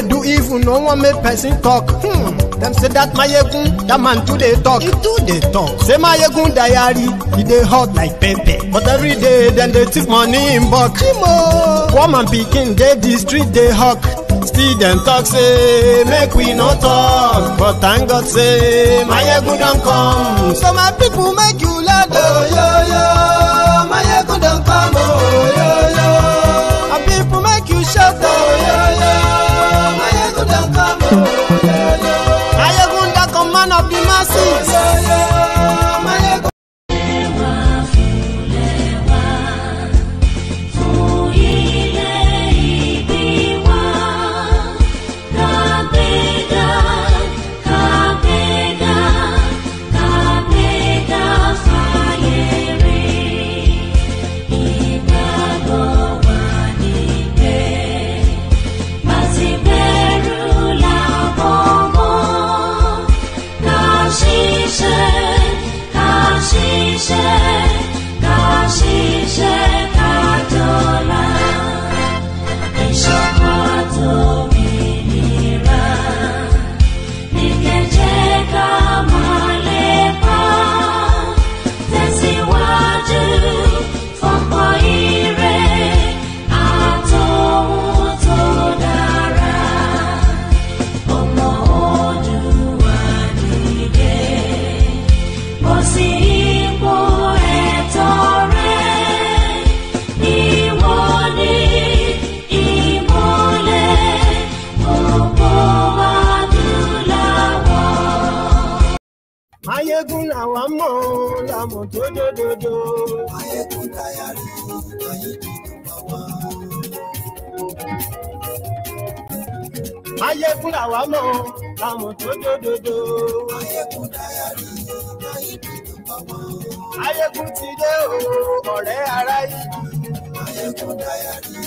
they do evil, no one make person talk. Them say that Mayegun, that man too they talk. He too they talk. Say Mayegun diary, he dey hot like pepper. But every day, then they take money in bulk. Woman pikin, they the street, they hawk. Still them talk, say, make we no talk. But thank God, say, Mayegun don't come. So my people make you laugh. Oh, yo, yo, Mayegun don't come. Oh, yo, yo. My people make you shout. Oh, yo, yo, Mayegun don't come. Oh, yo, yo. Mayegun the command of the masses. Oh, yo, yo, Mayegun. Mayegun làwa mọ̀ làmọ̀ tó dòdòdò. Mayegun diary, Mayegun làwa mọ̀ làmọ̀ tó dòdòdò. Mayegun diary, Mayegun ti dé o, ọ̀rẹ́ ara yìí. Mayegun diary,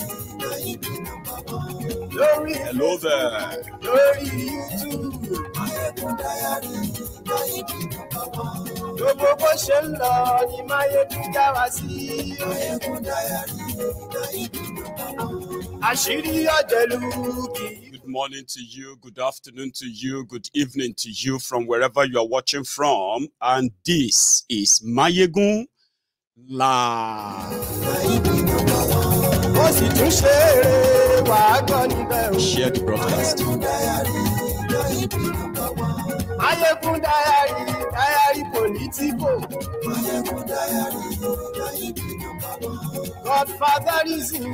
lórí hello there. Lórí YouTube. Mayegun diary. Gbogbo bó ṣe ń lọ ni Mayegun já wa sí. Àṣírí ọ̀jẹ̀lú kì í. Good morning to you, good afternoon to you, good evening to you from wherever you are watching from. And this is Mayegun Live. Ó sì tún ṣe eré wàá gbọ́ níbẹ̀ o. Share the broadcast. Mayegun diary, diary politico. Mayegun diary, Godfatherism,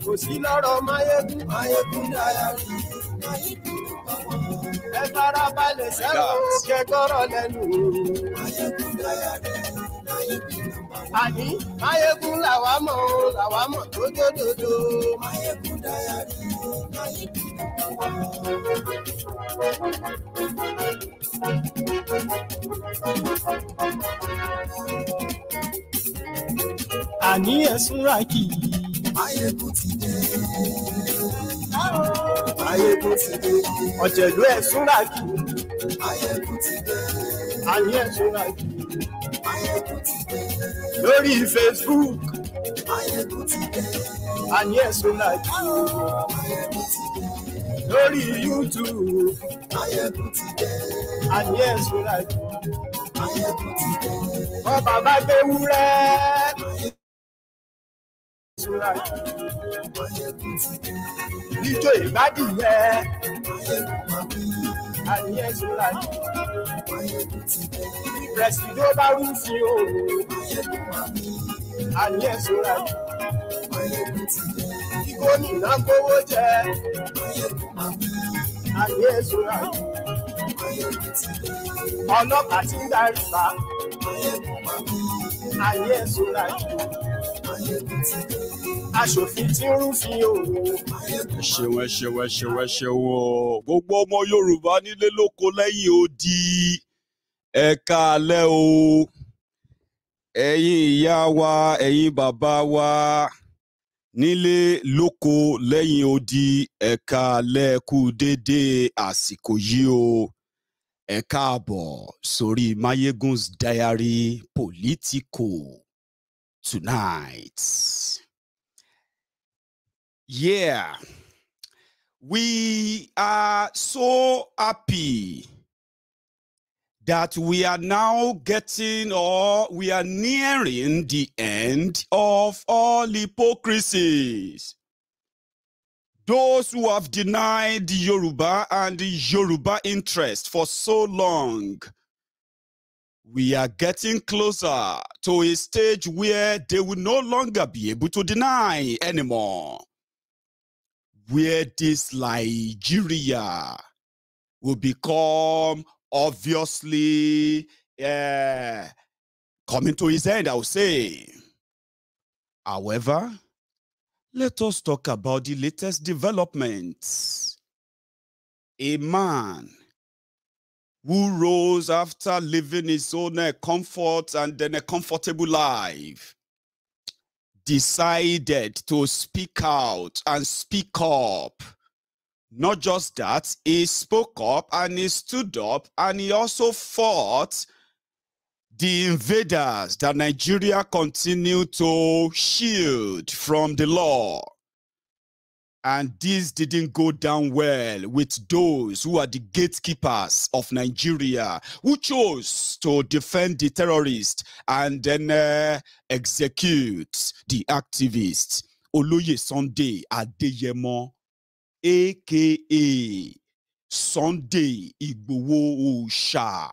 kò sí lọ́rọ̀ Mayegun. Mayegun diary, ẹ fara balẹ̀ sẹ́wọ̀n kẹ́kọ̀rọ̀ lẹ́nu. Mayegun diary, àní Mayegun làwa mọ̀ tó dòdòdò. Mayegun diary, àní ẹ̀sùn rákì. Mayegun ti dé. Mayegun ti dé. Ọ̀jẹ̀lú ẹ̀sùn rákì. Mayegun ti dé. Àní ẹ̀sùn rákì. Mayegun ti dé. Lórí Facebook. Mayegun ti dé. Àní ẹ̀sùn rákì. Mayegun ti dé. Lórí YouTube. Mayegun ti dé. Àní ẹ̀sùn rákì. Mayegun ti dé. Ọba bá gbé wúrẹ́. Ijó ìgbádìyẹ. Àníyẹ sọ́ra yìí. Pẹ̀sìdó bá rúfin òru. Àníyẹ sọ́ra yìí. Kí gómìnà kówó jẹ. Àníyẹ sọ́ra yìí. Ọlọ́pàá ti ń darí bá. Àníyẹ sọ́ra yìí. Aṣòfin tí ń rúfin òru. Ṣẹwẹ́ o. Gbogbo ọmọ Yorùbá nílé lóko lẹ́yìn odi. Ẹ káalẹ́ o. Ẹ̀yin ìyá wa, ẹ̀yin bàbá wa. Nílé lóko lẹ́yìn odi. Ẹ káalẹ́ kú dédé àsìkò yìí o. Ẹ káàbọ̀ sórí Mayegun's Diary Politico tonight. Yeah, We are so happy that we are now getting, or we are nearing the end of all hypocrisies. Those who have denied Yoruba and the Yoruba interest for so long, we are getting closer to a stage where they will no longer be able to deny anymore. Where this Nigeria will become obviously coming to his end, I would say. However, let us talk about the latest developments. A man who rose after living his own comfort and then a comfortable life decided to speak out and speak up. Not just that, he spoke up and he stood up and he also fought the invaders that Nigeria continued to shield from the law. And this didn't go down well with those who are the gatekeepers of Nigeria, who chose to defend the terrorists and then execute the activists. Oloye Sunday Adeyemo, a.k.a. Sunday Igboho Osha,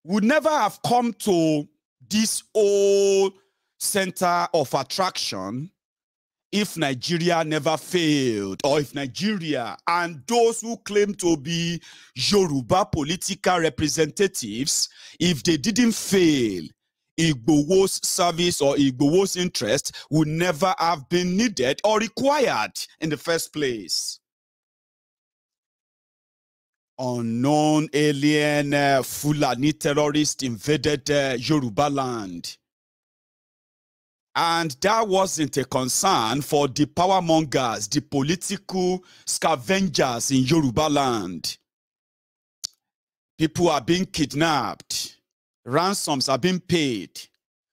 would never have come to this old center of attraction if Nigeria never failed, or if Nigeria and those who claim to be Yoruba political representatives, if they didn't fail, Igboho's service or Igboho's interest would never have been needed or required in the first place. Unknown alien Fulani terrorist invaded Yoruba land. And that wasn't a concern for the power mongers, the political scavengers in Yoruba land. People are being kidnapped. Ransoms are being paid.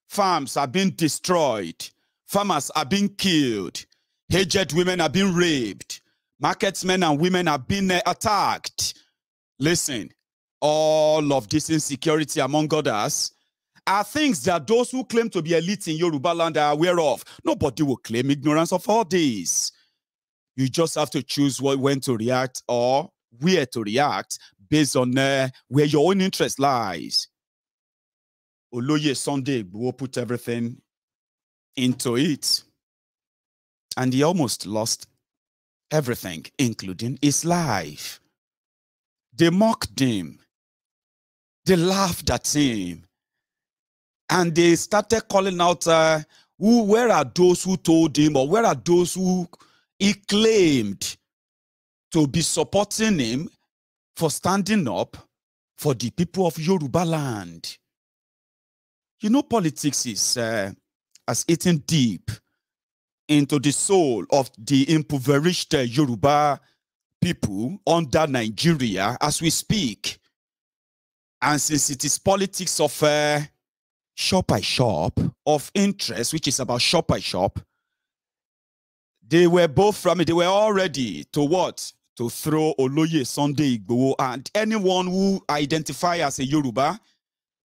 Farms are being destroyed. Farmers are being killed. Aged women are being raped. Marketsmen and women are being attacked. Listen, all of this insecurity, among others, are things that those who claim to be elite in Yoruba land are aware of. Nobody will claim ignorance of all this. You just have to choose when to react or where to react based on where your own interest lies. Oloye Sunday will put everything into it. And he almost lost everything, including his life. They mocked him. They laughed at him. And they started calling out, where are those who told him, or where are those who he claimed to be supporting him for standing up for the people of Yoruba land? You know, politics is has eaten deep into the soul of the impoverished Yoruba people under Nigeria as we speak. And since it is politics of shop by shop, of interest, which is about shop by shop, they were both from it. They were all ready to what? To throw Oloye Sunday Igboho and anyone who identify as a Yoruba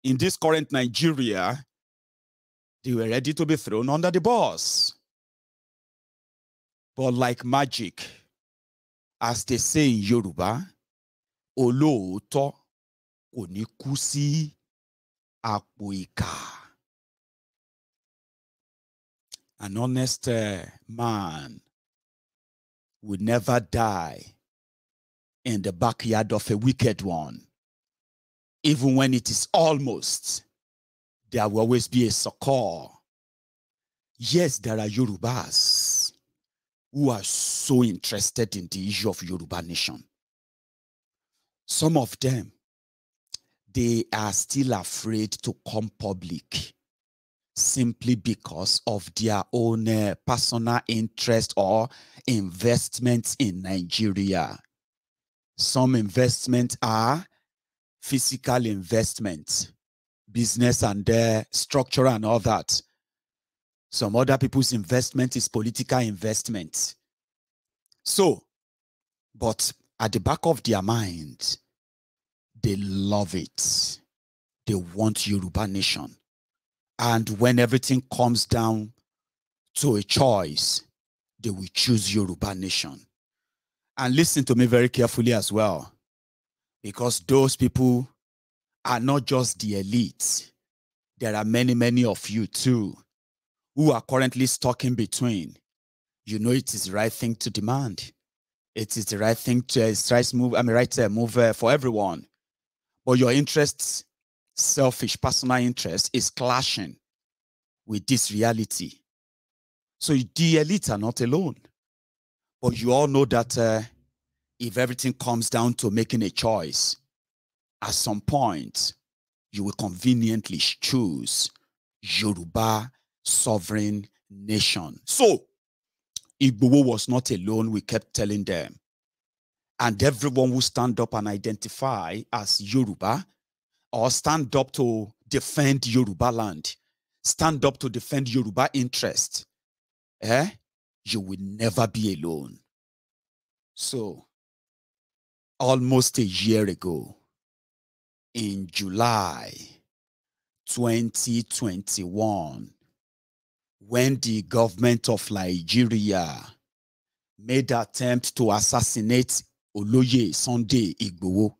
in this current Nigeria. They were ready to be thrown under the bus. But like magic, as they say in Yoruba, Olooto kò ní kú sí àpò ìkà. An honest man would never die in the backyard of a wicked one. Even when it is almost, there will always be a succor. Yes, there are Yorubas who are so interested in the issue of Yoruba nation. Some of them, they are still afraid to come public simply because of their own personal interest or investments in Nigeria. Some investments are physical investments, business and structure and all that. Some other people's investment is political investment. So, but at the back of their minds, they love it. They want Yoruba nation. And when everything comes down to a choice, they will choose Yoruba nation. And listen to me very carefully as well, because those people are not just the elite. There are many, many of you too, who are currently stuck in between. You know it is the right thing to demand. It is the right thing to move for everyone. But your interests, selfish, personal interest, is clashing with this reality. So the elite are not alone. But you all know that if everything comes down to making a choice, at some point, you will conveniently choose Yoruba sovereign nation. So, Igboho was not alone, we kept telling them. And everyone who stand up and identify as Yoruba, or stand up to defend Yoruba land, stand up to defend Yoruba interest, you will never be alone. So, almost a year ago, in July 2021, when the government of Nigeria made an attempt to assassinate Oloye Sunday Igboho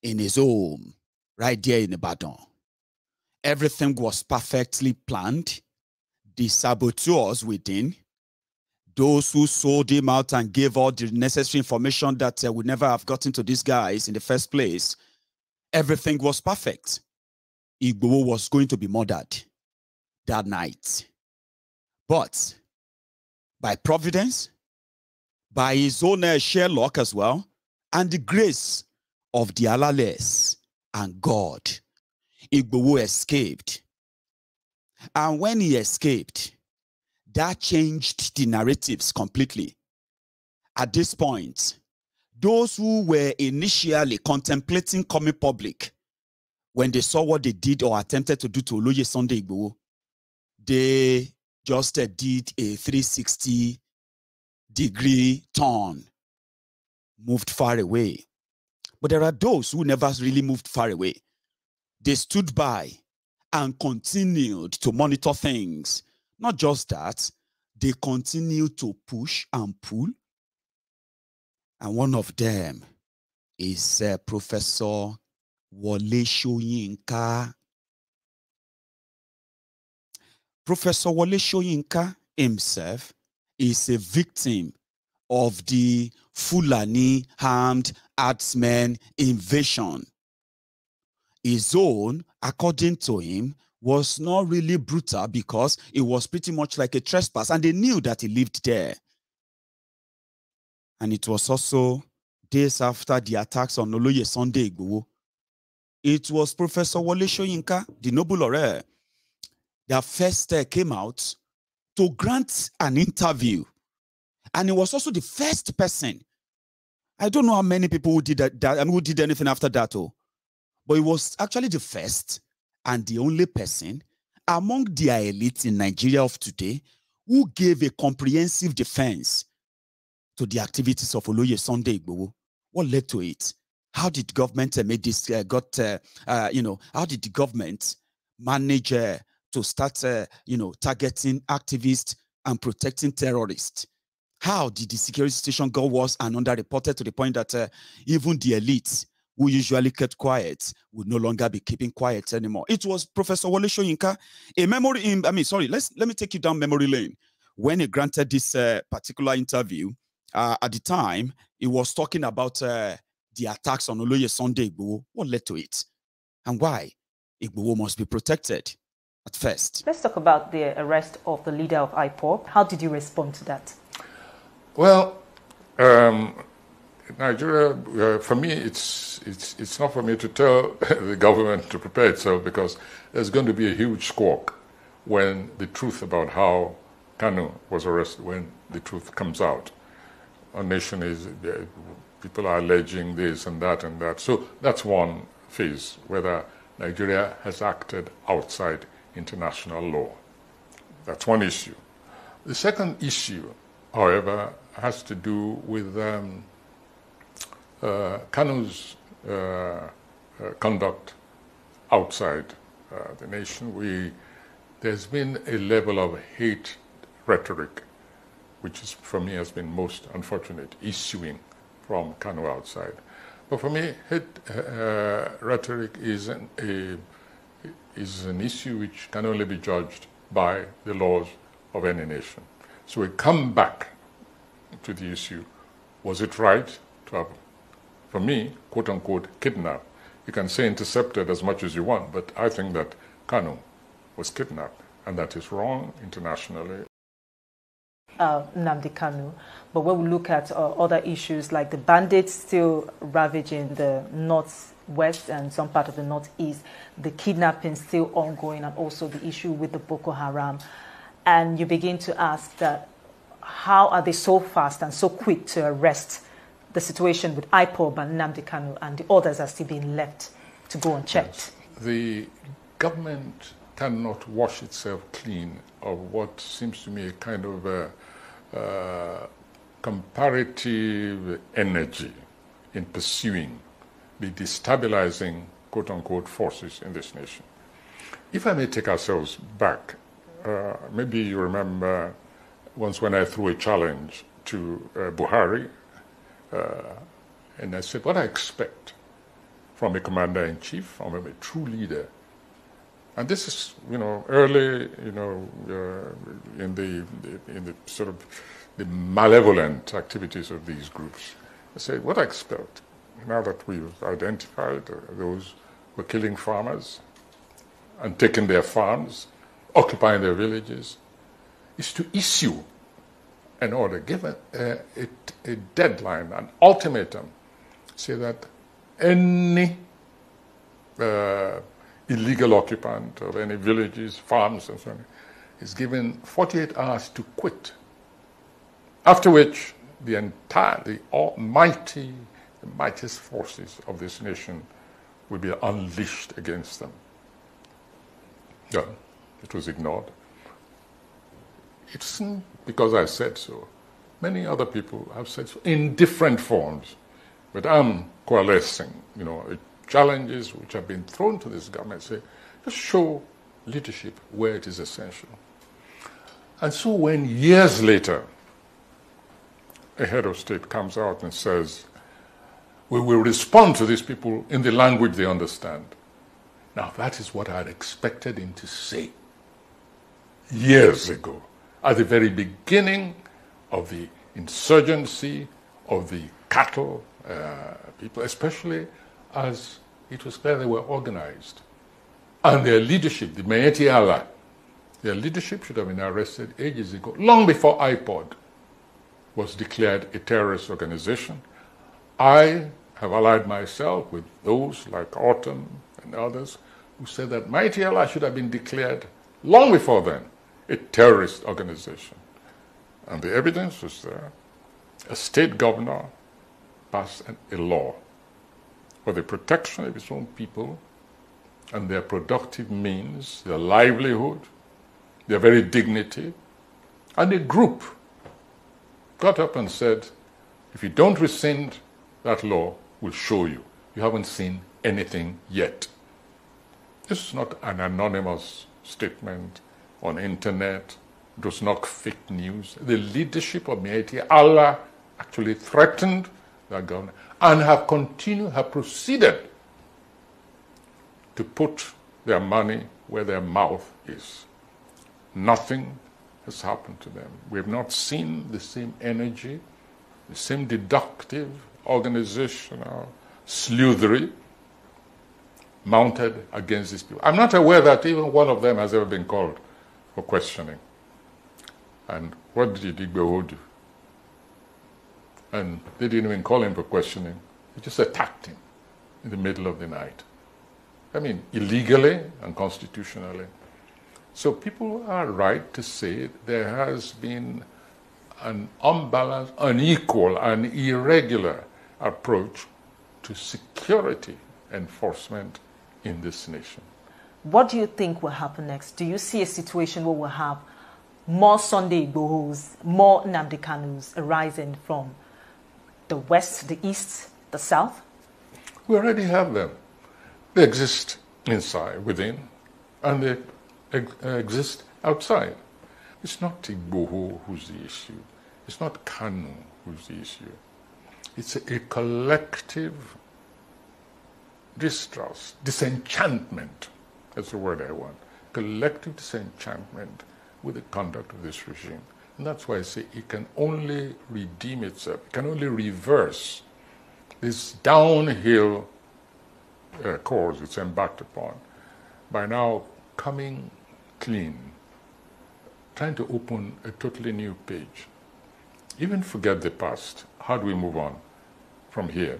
in his home, right there in Ibadan, everything was perfectly planned. The saboteurs within, those who sold him out and gave all the necessary information that would never have gotten to these guys in the first place, everything was perfect. Igboho was going to be murdered that night. But by providence, by his own sheer luck as well, and the grace of the Allahles and God, Igboho escaped. And when he escaped, that changed the narratives completely. At this point, those who were initially contemplating coming public, when they saw what they did or attempted to do to Oloye Sunday Igboho, they just did a 360-degree turn, moved far away. But there are those who never really moved far away. They stood by and continued to monitor things. Not just that, they continued to push and pull. And one of them is Professor Wole Soyinka. Professor Wole Soyinka himself is a victim of the Fulani armed herdsmen invasion. His own, according to him, was not really brutal because it was pretty much like a trespass, and they knew that he lived there. And it was also days after the attacks on Oloye Sunday Igboho. It was Professor Wole Soyinka, the Nobel laureate, that first came out to grant an interview. And he was also the first person. I don't know how many people who did who did anything after that, but he was actually the first and the only person among the elite in Nigeria of today who gave a comprehensive defense to the activities of Oloye Sunday Igboho. What led to it? How did government make this? How did the government manage to start, targeting activists and protecting terrorists? How did the security situation go worse and underreported to the point that even the elites who usually kept quiet would no longer be keeping quiet anymore? It was Professor Wole Soyinka, let me take you down memory lane. When he granted this particular interview, at the time, he was talking about the attacks on Oloye Sunday Igboho. What led to it? And why Igboho must be protected at first. Let's talk about the arrest of the leader of IPOB. How did you respond to that? Well, Nigeria, for me, it's not for me to tell the government to prepare itself, because there's going to be a huge squawk when the truth about how Kanu was arrested, when the truth comes out. Our nation is, people are alleging this and that and that. So that's one phase, whether Nigeria has acted outside international law. That's one issue. The second issue however, has to do with Kanu's conduct outside the nation. There's been a level of hate rhetoric, which is, for me, has been most unfortunate, issuing from Kanu outside. But for me, hate rhetoric is an issue which can only be judged by the laws of any nation. So we come back to the issue, was it right to have, for me, quote unquote, kidnapped? You can say intercepted as much as you want, but I think that Kanu was kidnapped, and that is wrong internationally. Nnamdi Kanu, but when we look at other issues like the bandits still ravaging the northwest and some part of the northeast, the kidnapping still ongoing, and also the issue with the Boko Haram, and you begin to ask that how are they so fast and so quick to arrest? The situation with IPOB and Nnamdi Kanu and the others are still being left to go unchecked. Yes. The government cannot wash itself clean of what seems to me a kind of comparative energy in pursuing the destabilizing, quote-unquote, forces in this nation. If I may take ourselves back, maybe you remember once when I threw a challenge to Buhari, and I said, what I expect from a commander-in-chief, from a true leader. And this is, early, in the sort of the malevolent activities of these groups. I said, what I expect, now that we've identified those who are killing farmers and taking their farms, occupying their villages, is to issue an order, give a deadline, an ultimatum, say that any illegal occupant of any villages, farms, and so on, is given 48 hours to quit. After which, the mightiest forces of this nation will be unleashed against them. Yeah, it was ignored. It's because I said so. Many other people have said so in different forms. But I'm coalescing, challenges which have been thrown to this government, say, just show leadership where it is essential. And so when years later, a head of state comes out and says, we will respond to these people in the language they understand. Now that is what I had expected him to say years ago, at the very beginning of the insurgency, of the cattle people, especially as it was clear they were organized. And their leadership, the Maeti Allah, their leadership should have been arrested ages ago, long before IPOD was declared a terrorist organization. I have allied myself with those like Autumn and others who said that Maeti Allah should have been declared long before then a terrorist organization. And the evidence was there. A state governor passed a law for the protection of its own people and their productive means, their livelihood, their very dignity. And a group got up and said, if you don't rescind that law, we'll show you. You haven't seen anything yet. This is not an anonymous statement on internet. It was not fake news. The leadership of Maeti Allah actually threatened that government and have proceeded to put their money where their mouth is. Nothing has happened to them. We have not seen the same energy, the same deductive, organizational sleuthery mounted against these people. I'm not aware that even one of them has ever been called for questioning. And what did Igboho do? And they didn't even call him for questioning. They just attacked him in the middle of the night. I mean, illegally and constitutionally. So people are right to say there has been an unbalanced, unequal, and irregular approach to security enforcement in this nation. What do you think will happen next? Do you see a situation where we'll have more Sunday Igbohos, more Nnamdi Kanus arising from the west, the east, the south? We already have them. They exist inside, within, and they exist outside. It's not Igboho who's the issue. It's not Kanu who's the issue. It's a collective distrust, disenchantment. That's the word I want. Collective disenchantment with the conduct of this regime. And that's why I say it can only redeem itself, it can only reverse this downhill course it's embarked upon by now coming clean, trying to open a totally new page. Even forget the past. How do we move on from here?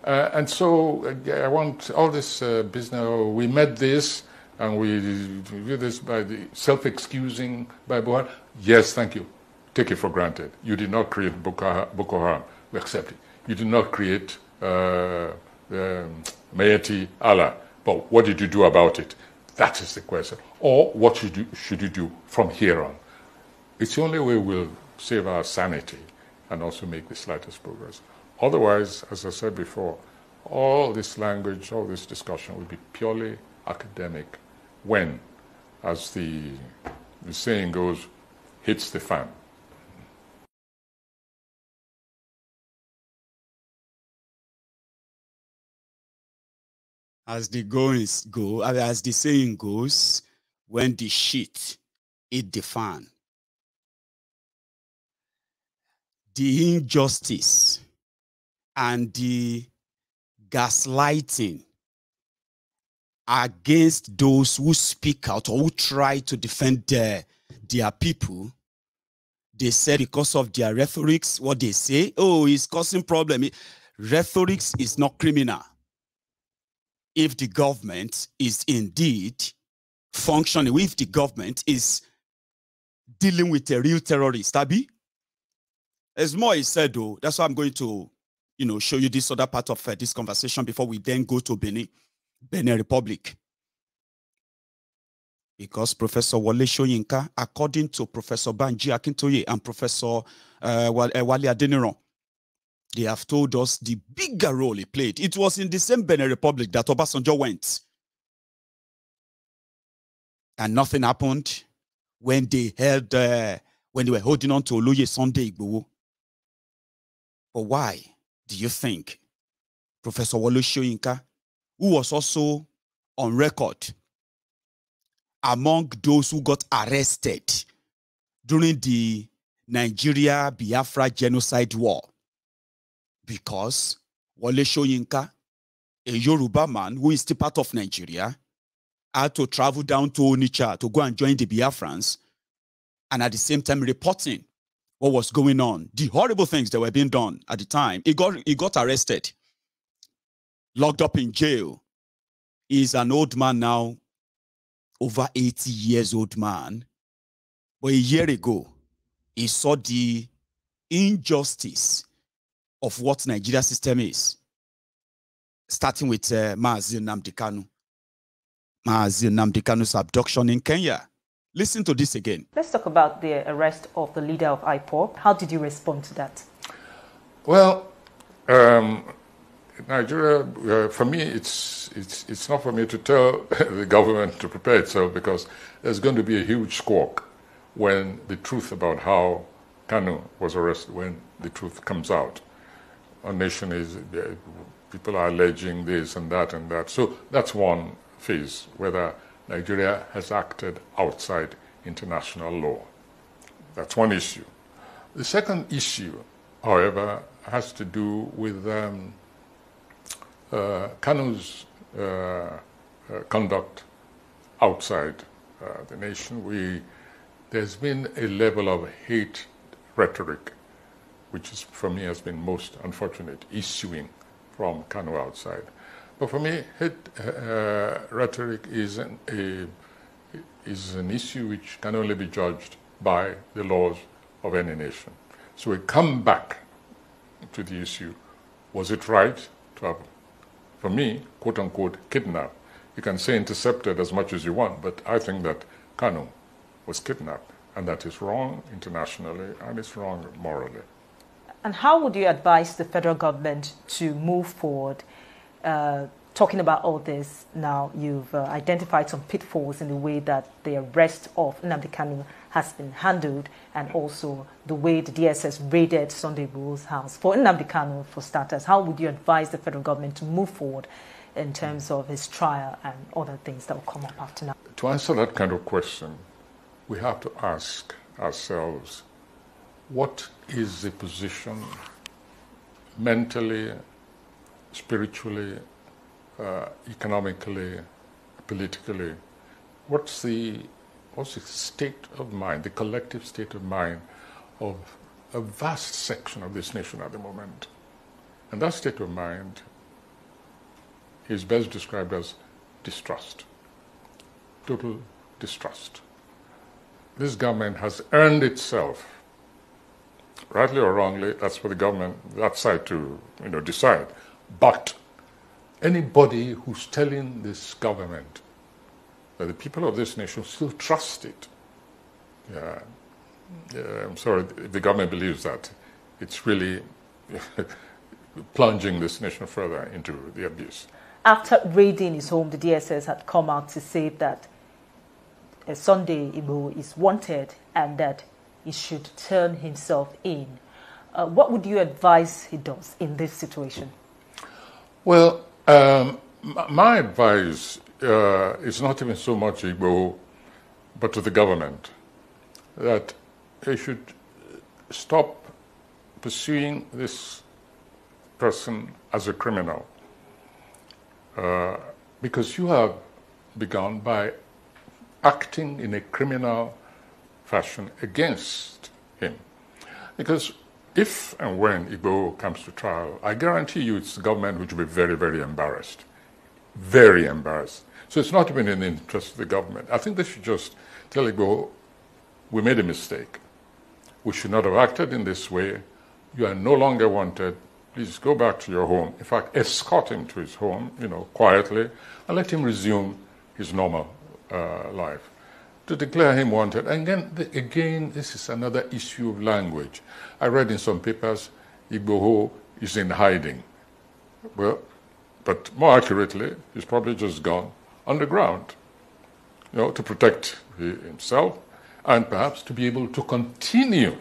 And so I want all this business, we met this, and we do this by the self-excusing by Buhari. Yes, thank you. Take it for granted. You did not create Boko Haram. We accept it. You did not create Mayeti Allah. But what did you do about it? That is the question. Or what should you do from here on? It's the only way we'll save our sanity and also make the slightest progress. Otherwise, as I said before, all this language, all this discussion will be purely academic when, as the saying goes, hits the fan. As the saying goes, when the shit hit the fan, the injustice and the gaslighting against those who speak out or who try to defend their people, they said because of their rhetorics, what they say, oh, it's causing problem. Rhetorics is not criminal. If the government is indeed functioning, if the government is dealing with a real terrorist, Abi, there's more he said, though. That's why I'm going to, show you this other part of this conversation before we then go to Benin Republic. Because Professor Wole Soyinka, according to Professor Banji Akintoye and Professor Wale Adeniran, they have told us the bigger role he played. It was in the same Benin Republic that Obasanjo went. And nothing happened when they were holding on to Oloye Sunday Igboho. But why do you think Professor Wole Soyinka, who was also on record among those who got arrested during the Nigeria-Biafra genocide war, because Wole Soyinka, a Yoruba man who is still part of Nigeria, had to travel down to Onitsha to go and join the Biafrans, and at the same time reporting what was going on, the horrible things that were being done at the time. He got arrested, locked up in jail. He's an old man now, over 80 years old man. But a year ago, he saw the injustice of what Nigeria system is, starting with Mazi Nnamdi Kanu. Mazi Nnamdi Kanu's abduction in Kenya. Listen to this again. Let's talk about the arrest of the leader of IPOB. How did you respond to that? Well, Nigeria, for me, it's not for me to tell the government to prepare itself, because there's going to be a huge squawk when the truth about how Kanu was arrested, when the truth comes out. Our nation is, people are alleging this and that and that. So that's one phase, whether Nigeria has acted outside international law. That's one issue. The second issue, however, has to do with Kanu's conduct outside the nation. There's been a level of hate rhetoric, which is, for me, has been most unfortunate, issuing from Kanu outside. But for me, hate rhetoric is an issue which can only be judged by the laws of any nation. So we come back to the issue, was it right to have, for me, quote unquote, kidnapped? You can say intercepted as much as you want, but I think that Kanu was kidnapped. And that is wrong internationally, and it's wrong morally. And how would you advise the federal government to move forward? Talking about all this now, you've identified some pitfalls in the way that the arrest of Nnamdi Kanu has been handled, and also the way the DSS raided Sunday Igboho's house. For Nnamdi Kanu, for starters, how would you advise the federal government to move forward in terms of his trial and other things that will come up after now? To answer that kind of question, we have to ask ourselves, what is the position mentally, spiritually, economically, politically? What's the state of mind, the collective state of mind of a vast section of this nation at the moment? And that state of mind is best described as distrust, total distrust. This government has earned itself, rightly or wrongly, that's for the government, that side to decide. But anybody who's telling this government that the people of this nation still trust it, I'm sorry, if the government believes that, it's really plunging this nation further into the abyss. After raiding his home, the DSS had come out to say that Sunday Igboho is wanted and that he should turn himself in. What would you advise he does in this situation? Well, my advice is not even so much Igboho, but to the government, that they should stop pursuing this person as a criminal, because you have begun by acting in a criminal fashion against him. Because if and when Igboho comes to trial, I guarantee you it's the government which will be very, very embarrassed. Very embarrassed. So it's not even in the interest of the government. I think they should just tell Igboho, we made a mistake. We should not have acted in this way. You are no longer wanted. Please go back to your home. In fact, escort him to his home, quietly, and let him resume his normal life. To declare him wanted. And again, this is another issue of language. I read in some papers, Igboho is in hiding. Well, but more accurately, he's probably just gone underground, to protect himself and perhaps to be able to continue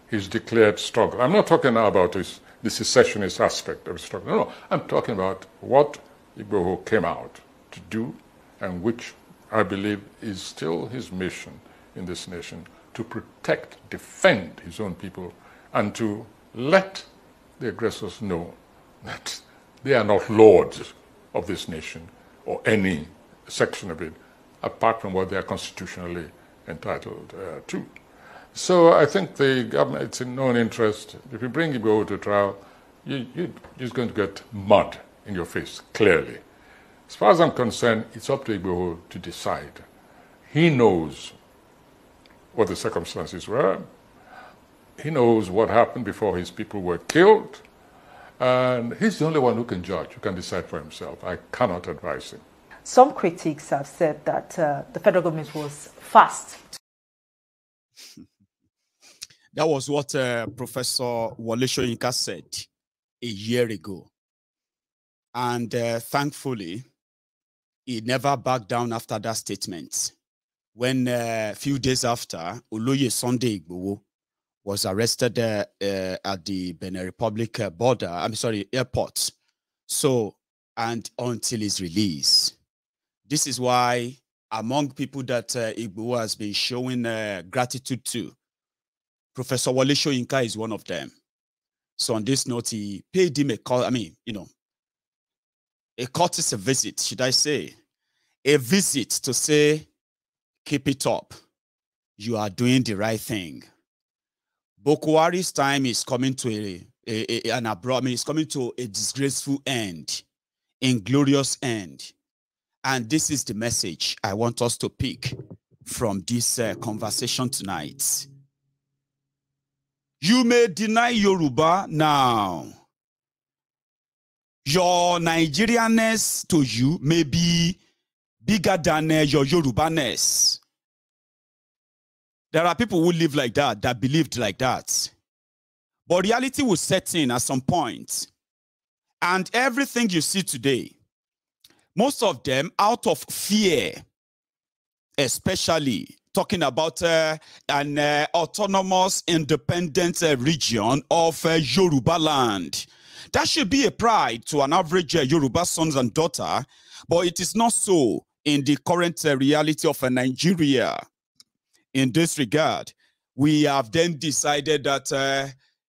his declared struggle. I'm not talking now about the secessionist aspect of his struggle. No, I'm talking about what Igboho came out to do, and which I believe is still his mission in this nation, to protect, defend his own people, and to let the aggressors know that they are not lords of this nation or any section of it, apart from what they are constitutionally entitled to. So I think the government, it's in no interest. If you bring Igboho to trial, you're just going to get mud in your face, clearly. As far as I'm concerned, it's up to Igboho to decide. He knows what the circumstances were. He knows what happened before his people were killed. And he's the only one who can judge, who can decide for himself. I cannot advise him. Some critics have said that the federal government was fast. That was what Professor Wole Soyinka said a year ago. And thankfully, he never backed down after that statement. When a few days after, Oloye Sunday Igboho was arrested at the Benin Republic airport. So, and until his release. This is why, among people that Igboho has been showing gratitude to, Professor Wole Soyinka is one of them. So on this note, he paid him a call, a courtesy visit, should I say. A visit to say, keep it up. You are doing the right thing. Boko Haram's time is coming to it's coming to a disgraceful end, inglorious end. And this is the message I want us to pick from this conversation tonight. You may deny Yoruba now. Your Nigerianness to you may be bigger than your Yoruba-ness. There are people who live like that, that believed like that. But reality will set in at some point. And everything you see today, most of them out of fear, especially talking about an autonomous, independent region of Yoruba land. That should be a pride to an average Yoruba sons and daughter, but it is not so in the current reality of Nigeria. In this regard, we have then decided that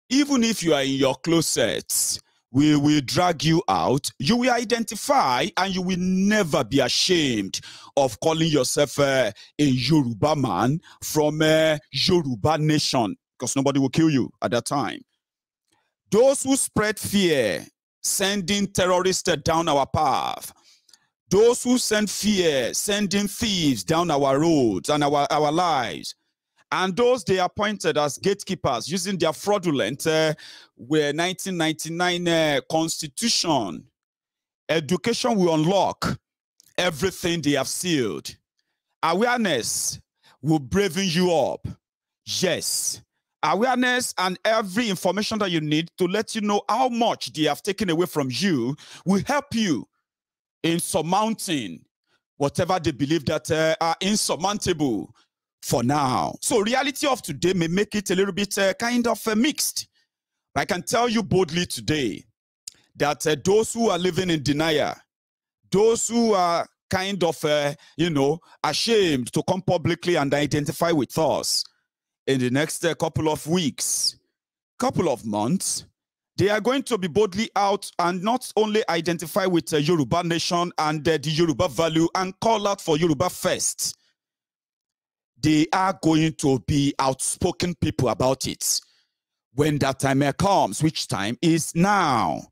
even if you are in your closet, we will drag you out, you will identify, and you will never be ashamed of calling yourself a Yoruba man from a Yoruba nation, because nobody will kill you at that time. Those who spread fear, sending terrorists down our path, those who send fear, sending thieves down our roads and our lives, and those they appointed as gatekeepers using their fraudulent 1999 constitution. Education will unlock everything they have sealed. Awareness will braven you up. Yes. Awareness and every information that you need to let you know how much they have taken away from you will help you in surmounting whatever they believe that are insurmountable for now. So reality of today may make it a little bit kind of mixed. I can tell you boldly today that those who are living in denial, those who are kind of, ashamed to come publicly and identify with us in the next couple of weeks, couple of months, they are going to be boldly out and not only identify with the Yoruba nation and the Yoruba value and call out for Yoruba first. They are going to be outspoken people about it when that time comes, which time is now.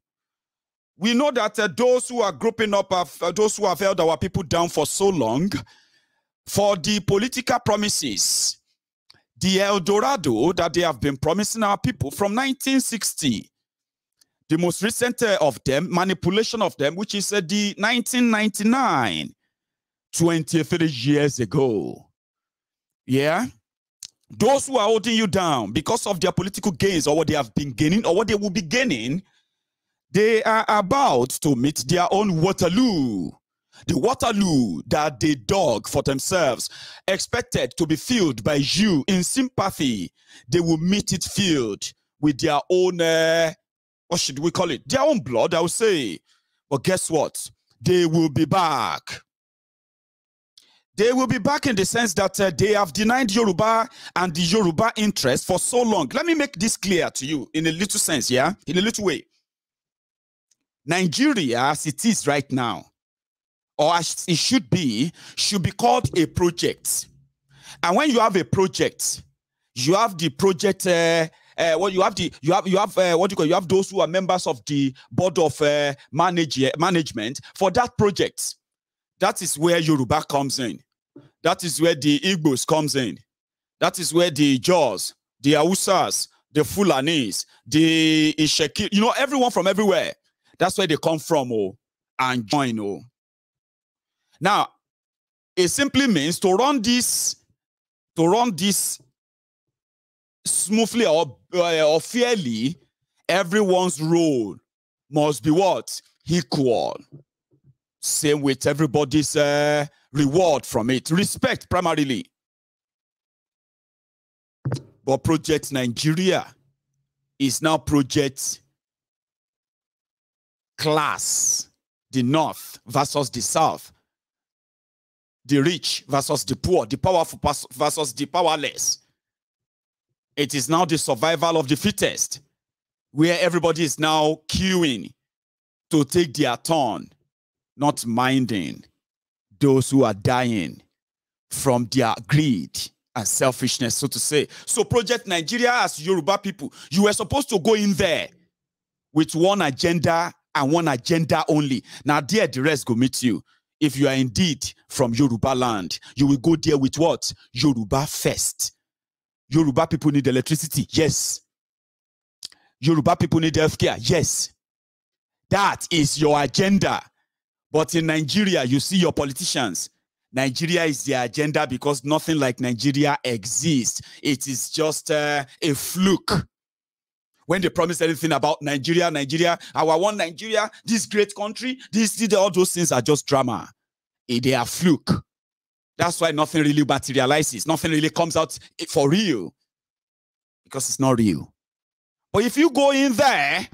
We know that those who are grouping up, those who have held our people down for so long, for the political promises, the El Dorado that they have been promising our people from 1960, the most recent of them, manipulation of them, which is the 1999, 23 years ago. Yeah, those who are holding you down because of their political gains or what they have been gaining or what they will be gaining, they are about to meet their own Waterloo. The Waterloo that they dug for themselves, expected to be filled by you in sympathy. They will meet it filled with their own, what should we call it? Their own blood, I would say. But guess what? They will be back. They will be back in the sense that they have denied Yoruba and the Yoruba interest for so long. Let me make this clear to you in a little sense, yeah? In a little way. Nigeria, as it is right now, or as it should be called a project. And when you have a project, you have the project, you have those who are members of the board of management for that project. That is where Yoruba comes in. That is where the Igbos comes in. That is where the Jaws, the Hausas, the Fulanis, the Isheki, everyone from everywhere. That's where they come from, and join, Now, it simply means to run this smoothly or fairly, everyone's role must be what? Equal. Same with everybody's reward from it. Respect primarily. But Project Nigeria is now Project Class. The North versus the South. The rich versus the poor. The powerful versus the powerless. It is now the survival of the fittest, where everybody is now queuing to take their turn, not minding those who are dying from their greed and selfishness, so to say. So Project Nigeria, as Yoruba people, you were supposed to go in there with one agenda and one agenda only. Now there, the rest go meet you. If you are indeed from Yoruba land, you will go there with what? Yoruba first. Yoruba people need electricity. Yes. Yoruba people need healthcare. Yes. That is your agenda. But in Nigeria, you see your politicians Nigeria is their agenda because nothing like Nigeria exists. It is just a fluke. When they promise anything about Nigeria, our one Nigeria, this great country, all those things are just drama. They are fluke. That's why nothing really materializes. Nothing really comes out for real. Because it's not real. But if you go in there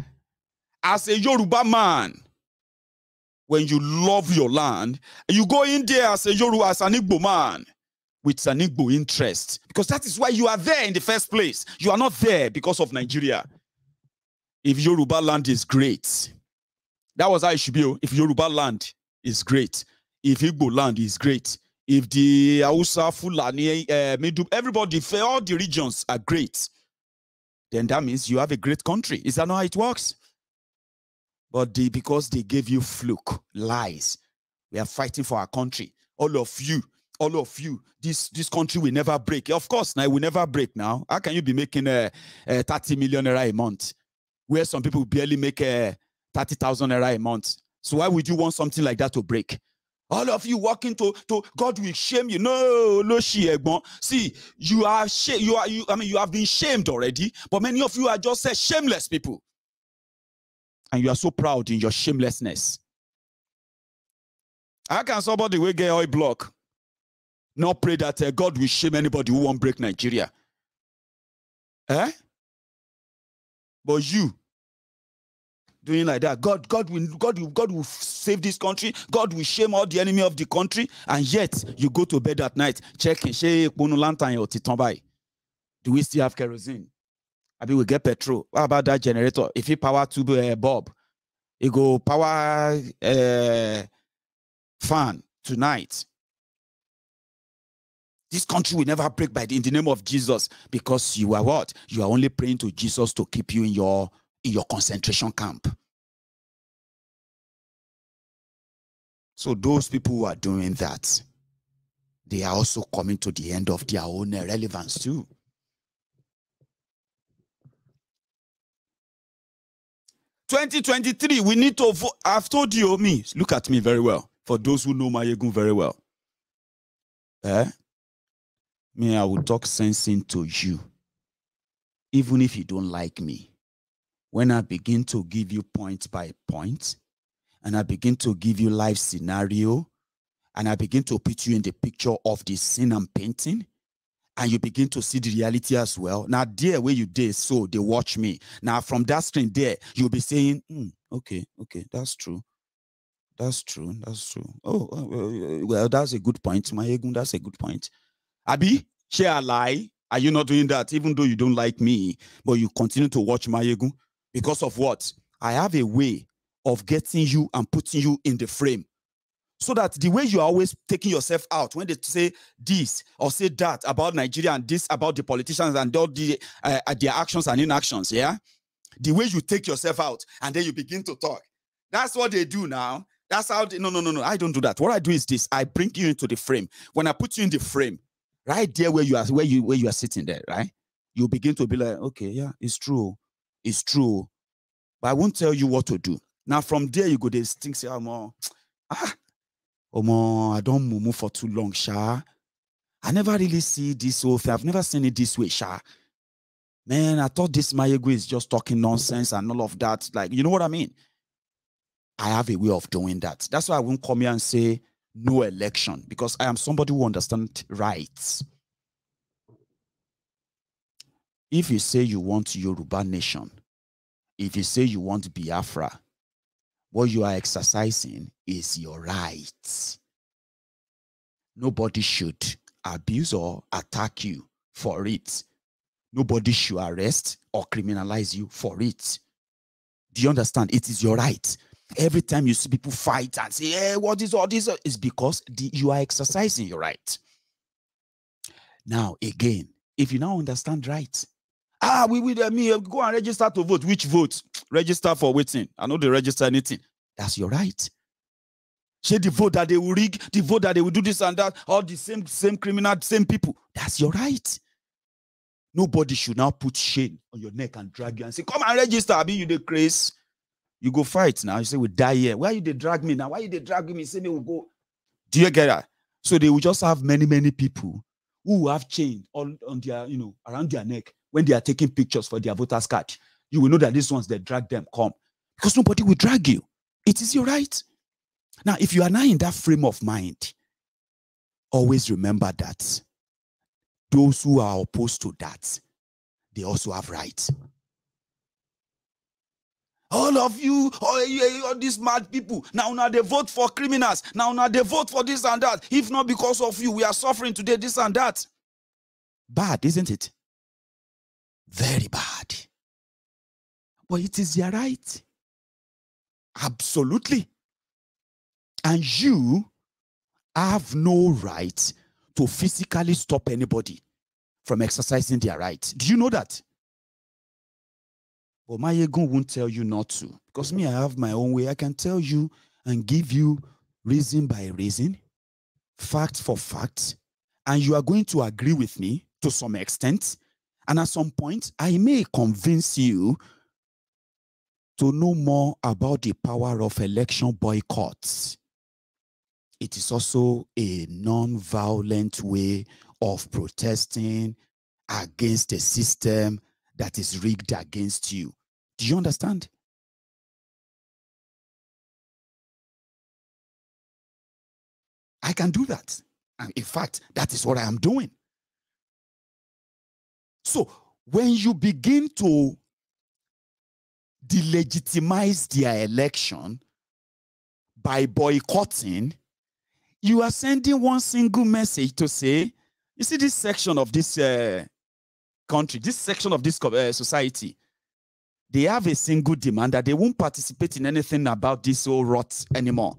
as a Yoruba man, when you love your land, you go in there as a Yoruba, as an Igbo man, with an Igbo interest. Because that is why you are there in the first place. You are not there because of Nigeria. If Yoruba land is great, that was how it should be. If Yoruba land is great, if Igbo land is great, if the Hausa, Fulani, everybody, all the regions are great, then that means you have a great country. Is that not how it works? But because they gave you fluke, lies, we are fighting for our country. All of you, this country will never break. Of course, now it will never break now. How can you be making 30 million naira a month, where some people barely make 30,000 naira a month? So why would you want something like that to break? All of you walking to God will shame you. No, see, you have been shamed already, but many of you are just shameless people. And you are so proud in your shamelessness. How can somebody will get oil block not pray that God will shame anybody who won't break Nigeria? But you doing like that, God will save this country. God will shame all the enemy of the country, and yet you go to bed at night checking. Do we still have kerosene? I mean, we get petrol. What about that generator? If you power to bulb, it go power fan tonight. This country will never break in the name of Jesus, because you are what? You are only praying to Jesus to keep you in your concentration camp. So those people who are doing that, they are also coming to the end of their own relevance too. (2023), we need to vote. I've told you, look at me very well. For those who know Mayegun very well. Me, I will talk sense into you. Even if you don't like me. When I begin to give you point by point, and I begin to give you life scenario, and I begin to put you in the picture of the scene I'm painting, and you begin to see the reality as well. Now, there where you did, so they watch me. Now, from that screen there, you'll be saying, okay, that's true. That's true. Oh, well, that's a good point. Mayegun, that's a good point. Abi, share a lie. Are you not doing that? Even though you don't like me, but you continue to watch Mayegun. Because of what? I have a way of getting you and putting you in the frame. So that the way you are always taking yourself out, when they say this or say that about Nigeria and this about the politicians and all their actions and inactions, yeah? The way you take yourself out and then you begin to talk. That's what they do now. That's how they, no, I don't do that. What I do is this. I bring you into the frame. When I put you in the frame, right there where you are sitting there, right? You begin to be like, okay, yeah, it's true. It's true. But I won't tell you what to do. Now from there you go, they think, say, I don't move for too long, Sha. I never really see this whole thing. I've never seen it this way, Sha. Man, I thought this Mayegun is just talking nonsense and all of that. Like, you know what I mean? I have a way of doing that. That's why I won't come here and say no election, because I am somebody who understands rights. If you say you want Yoruba nation, if you say you want Biafra, what you are exercising is your rights. Nobody should abuse or attack you for it. Nobody should arrest or criminalize you for it. Do you understand? It is your right. Every time you see people fight and say, hey, what is all this? It's because you are exercising your right. Now, again, if you now understand rights, we will go and register to vote. Which vote? Register for waiting. I know they register anything. That's your right. Say the vote that they will rig, the vote that they will do this and that, all the same criminal, same people. That's your right. Nobody should now put shame on your neck and drag you and say, come and register. I mean, you the craze. You go fight now. You say, we die here. Why you they drag me now? Why you they drag me? Say me will go. Do you get that? So they will just have many, many people who have chain on their, around their neck when they are taking pictures for their voters card. You will know that these ones that drag them come, because nobody will drag you. It is your right. Now, if you are now in that frame of mind, always remember that those who are opposed to that, they also have rights. All of you, all these mad people, now they vote for criminals. Now they vote for this and that. If not because of you, we are suffering today, this and that. Bad, isn't it? Very bad. But it is your right. Absolutely. And you have no right to physically stop anybody from exercising their right. Do you know that? But Mayegun won't tell you not to. Because me, I have my own way. I can tell you and give you reason by reason, fact for fact, and you are going to agree with me to some extent. And at some point, I may convince you to know more about the power of election boycotts. It is also a non-violent way of protesting against a system that is rigged against you. Do you understand? I can do that. And in fact, that is what I am doing. So when you begin to delegitimize their election by boycotting, you are sending one single message to say, you see this section of this country, this section of this society, they have a single demand that they won't participate in anything about this whole rot anymore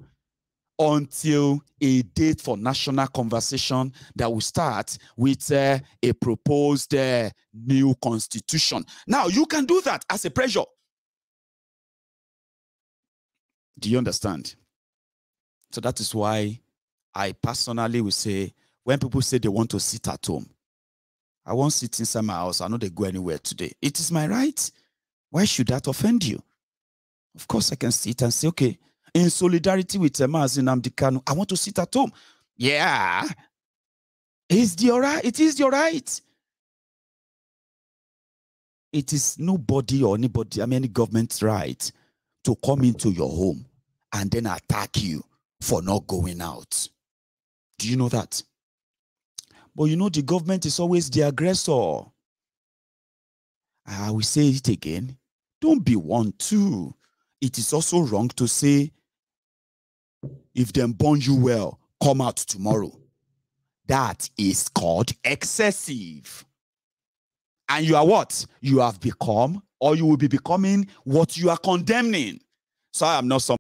until a date for national conversation that will start with a proposed new constitution. Now, you can do that as a pressure. Do you understand? So that is why I personally will say, when people say they want to sit at home, I won't sit inside my house. I know they go anywhere today. It is my right. Why should that offend you? Of course, I can sit and say, okay, in solidarity with Mazi Nnamdi Kanu, I want to sit at home. Yeah. It is your right. It is nobody or anybody, any government's right to come into your home and then attack you for not going out. Do you know that? But you know, the government is always the aggressor. I will say it again. Don't be one too. It is also wrong to say, if them burn you well, come out tomorrow. That is called excessive. And you are what? You have become, or you will be becoming what you are condemning. So I am not some